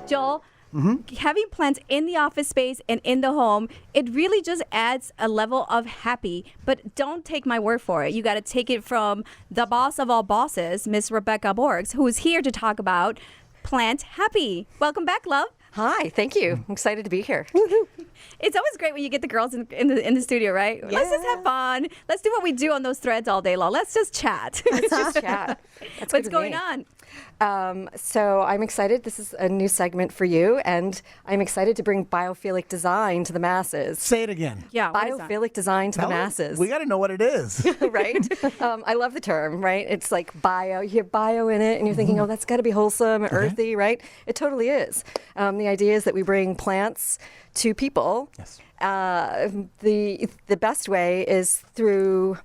Joel, having plants in the office space and in the home, it really just adds a level of happy. But don't take my word for it. You got to take it from the boss of all bosses, Miss Rebecca Borges, who is here to talk about Plant Happy. Welcome back, love. Hi, thank you. I'm excited to be here. It's always great when you get the girls in the studio, right? Yeah. Let's just have fun. Let's do what we do on those threads all day long. Let's just chat. Let's just chat. That's What's going on? So I'm excited. This is a new segment for you, and I'm excited to bring biophilic design to the masses. Say it again. Yeah, what is that? Biophilic design to the masses. We got to know what it is. Right? I love the term, right? It's like bio. You hear bio in it, and you're thinking, oh, that's got to be wholesome and earthy, right? It totally is. The idea is that we bring plants to people. Yes. The best way is through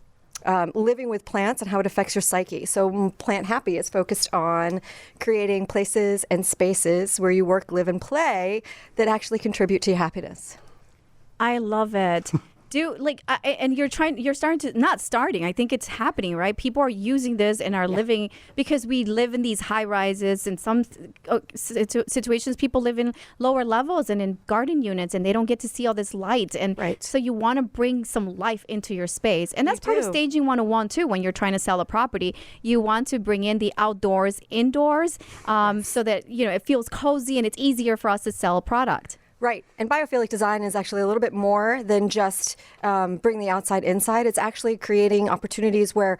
living with plants and how it affects your psyche. So Plant Happy is focused on creating places and spaces where you work, live, and play that actually contribute to your happiness. I love it. And you're starting to, not starting, I think it's happening, right? People are using this and are living, because we live in these high rises. In some situations, people live in lower levels and in garden units, and they don't get to see all this light. And so you want to bring some life into your space. And that's part of staging 101 too. When you're trying to sell a property, you want to bring in the outdoors indoors, so that, it feels cozy and it's easier for us to sell a product. Right. And biophilic design is actually a little bit more than just bring the outside inside. It's actually creating opportunities where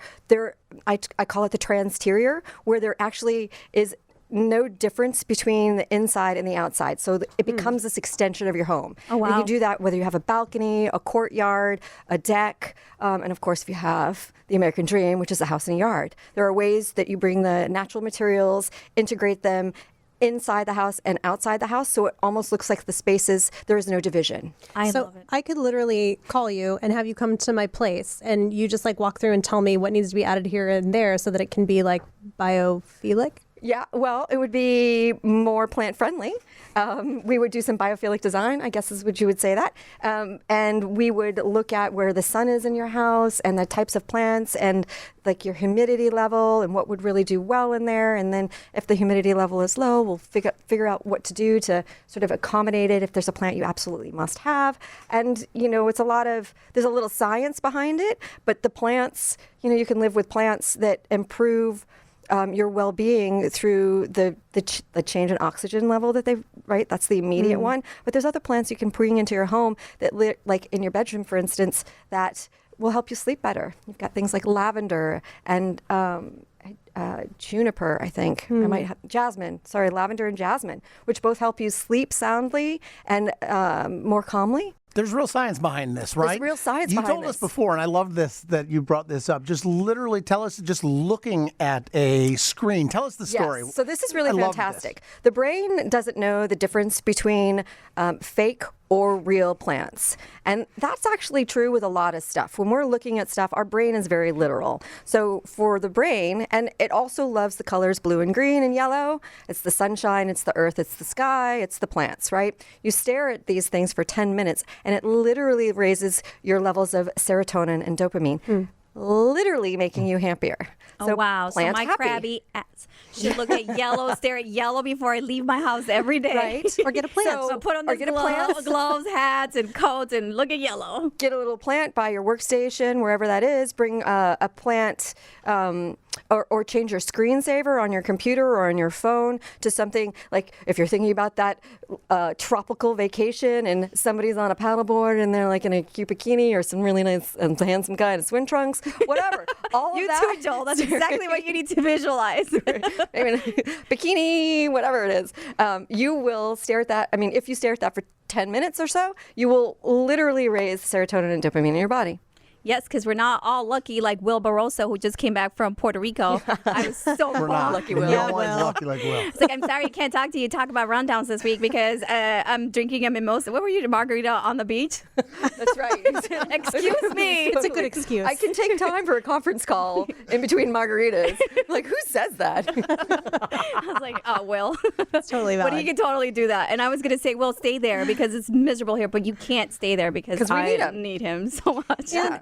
I call it the transterior, where there actually is no difference between the inside and the outside. So it becomes this extension of your home. Oh, wow. And you can do that whether you have a balcony, a courtyard, a deck, and of course if you have the American dream, which is a house and a yard. There are ways that you bring the natural materials, integrate them inside the house and outside the house, so it almost looks like the spaces, there is no division. I love it. I could literally call you and have you come to my place, and you just walk through and tell me what needs to be added here and there so that it can be biophilic. Yeah, well, it would be more plant friendly. We would do some biophilic design, I guess is what you would say that. And we would look at where the sun is in your house and the types of plants and your humidity level and what would really do well in there. And then if the humidity level is low, we'll figure out what to do to sort of accommodate it if there's a plant you absolutely must have. And, it's there's a little science behind it, but the plants, you can live with plants that improve your well-being through the change in oxygen level that that's the immediate one. But there's other plants you can bring into your home that, like in your bedroom, for instance, that will help you sleep better. You've got things like lavender and juniper, I think. I might have lavender and jasmine, which both help you sleep soundly and more calmly. There's real science behind this, right? There's real science behind this. You told us before, and I love this, that you brought this up. Just literally tell us, just looking at a screen, tell us the story. Yes. So this is really love fantastic. this. The brain doesn't know the difference between fake or real plants. And that's actually true with a lot of stuff. When we're looking at stuff, our brain is very literal. So for the brain, and it also loves the colors blue and green and yellow. It's the sunshine, it's the earth, it's the sky, it's the plants, right? You stare at these things for 10 minutes and it literally raises your levels of serotonin and dopamine. Literally making you happier. Oh, wow. So my happy. crabby ass should look at yellow, stare at yellow before I leave my house every day. Right. Or get a plant. So put on the gloves, hats, and coats, and look at yellow. Get a little plant by your workstation, wherever that is. Bring a plant or change your screensaver on your computer or on your phone to something like if you're thinking about that tropical vacation and somebody's on a paddleboard and they're in a cute bikini or some really nice and handsome guy in swim trunks, whatever. All You of that. too, Joel. That's exactly what you need to visualize. Bikini, whatever it is. You will stare at that. I mean, if you stare at that for 10 minutes or so, you will literally raise serotonin and dopamine in your body. Yes, because we're not all lucky like Will Barroso, who just came back from Puerto Rico. I was so We're not. Lucky Will. No one's lucky like Will. It's I'm sorry I can't talk to you. Talk about rundowns this week because I'm drinking a mimosa. What were you, margarita on the beach? That's right. Excuse me. It's a good excuse. I can take time for a conference call in between margaritas. Who says that? I was like, oh, Will. That's totally valid. But he can totally do that. And I was going to say, Will, stay there because it's miserable here. But you can't stay there because we I need him so much. Yeah.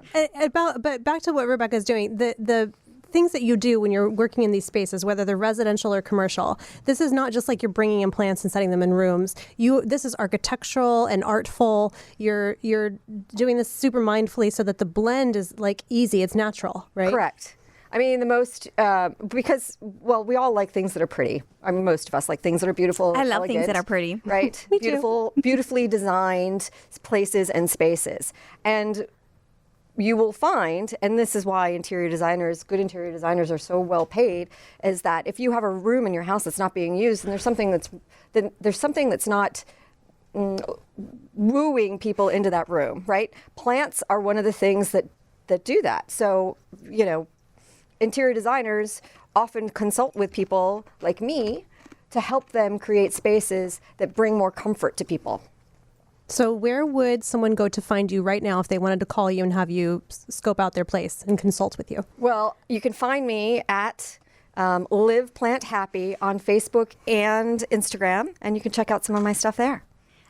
But back to what Rebecca's doing, the things that you do when you're working in these spaces, whether they're residential or commercial, this is not just like you're bringing in plants and setting them in rooms. This is architectural and artful. You're doing this super mindfully so that the blend is like easy. It's natural, right? Correct. I mean, because we all like things that are pretty. I mean, most of us like things that are beautiful. I love elegant, things that are pretty. Right? Me too. Beautifully designed places and spaces. And you will find, and this is why good interior designers are so well paid, is that if you have a room in your house that's not being used, and there's something that's not wooing people into that room, right? Plants are one of the things that do that. So, interior designers often consult with people like me to help them create spaces that bring more comfort to people. So where would someone go to find you right now if they wanted to call you and have you scope out their place and consult with you? Well, you can find me at Live Plant Happy on Facebook and Instagram, and you can check out some of my stuff there.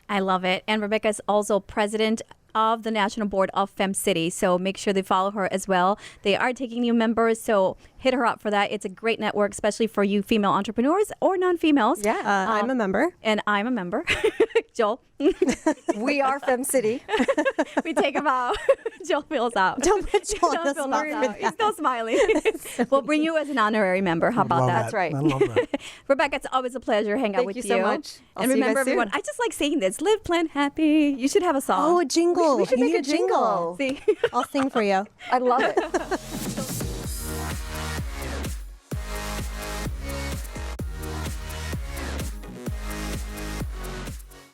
I love it. And Rebecca is also president of the National Board of FemCity, so make sure they follow her as well. They are taking new members, so hit her up for that. It's a great network, especially for you female entrepreneurs or non-females. Yeah. I'm a member. And I'm a member. Joel. We are FemCity. We take him out. Joel feels out. Don't put Joel on the Joel spot feels for out. He's still smiling. We'll bring you as an honorary member. How about Love that? That's right. I love that. Rebecca, it's always a pleasure hanging out Thank with you so much. I'll And see you remember, guys soon. everyone, I just like saying this. Live, plant, happy. You should have a song. Oh, a jingle. We should You make need a jingle. See? I'll sing for you. I love it.